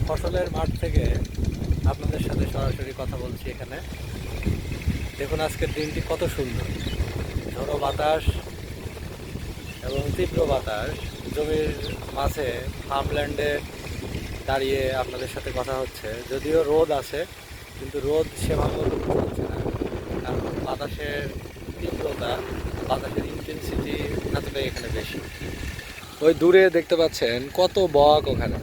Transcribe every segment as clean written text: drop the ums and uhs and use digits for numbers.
ফসলের মাঠ থেকে আপনাদের সাথে সরাসরি কথা বলছি। এখানে দেখুন আজকের দিনটি কত সুন্দর, ঝোড়ো বাতাস এবং তীব্র বাতাস। জমির মাঝে ফার্মল্যান্ডে দাঁড়িয়ে আপনাদের সাথে কথা হচ্ছে। যদিও রোদ আছে, কিন্তু রোদ সেভাবে চলছে না, কারণ বাতাসের তীব্রতা, বাতাসের ইন্টেন্সিটি এতটাই এখানে বেশি। ওই দূরে দেখতে পাচ্ছেন কত বক, ওখানে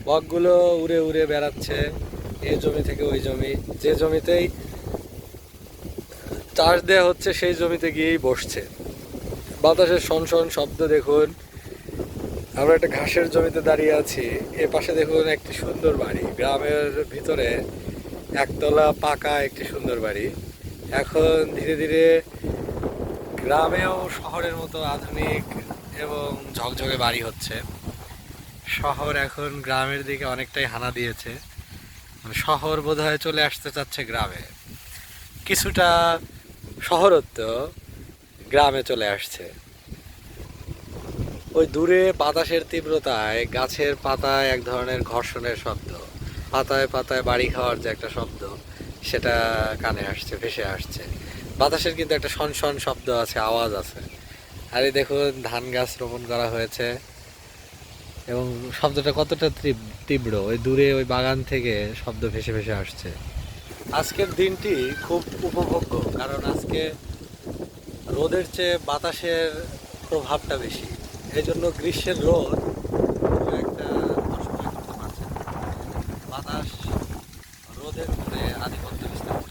বকগুলো উড়ে উড়ে বেড়াচ্ছে এই জমি থেকে ওই জমি। যে জমিতেই চাষ দেওয়া হচ্ছে সেই জমিতে গিয়েই বসছে। বাতাসের শনশন শব্দ দেখুন। আমরা একটা ঘাসের জমিতে দাঁড়িয়ে আছি, এ পাশে দেখুন একটি সুন্দর বাড়ি, গ্রামের ভিতরে একতলা পাকা একটি সুন্দর বাড়ি। এখন ধীরে ধীরে গ্রামেও শহরের মতো আধুনিক এবং ঝকঝকে বাড়ি হচ্ছে। শহর এখন গ্রামের দিকে অনেকটাই হানা দিয়েছে, মানে শহর বোধহয় চলে আসতে চাচ্ছে গ্রামে। কিছুটা শহরত্ব গ্রামে চলে আসছে। ওই দূরে বাতাসের তীব্রতায় গাছের পাতায় এক ধরনের ঘর্ষণের শব্দ, পাতায় পাতায় বাড়ি খাওয়ার যে একটা শব্দ, সেটা কানে আসছে, ভেসে আসছে। বাতাসের কিন্তু একটা শনশন শব্দ আছে, আওয়াজ আছে। আর এই দেখুন ধান গাছ রোপণ করা হয়েছে এবং শব্দটা কতটা তীব্র, ওই দূরে ওই বাগান থেকে শব্দ ভেসে ভেসে আসছে। আজকের দিনটি খুব উপভোগ্য, কারণ আজকে রোদের চেয়ে বাতাসের প্রভাবটা বেশি। এই জন্য গ্রীষ্মের রোদ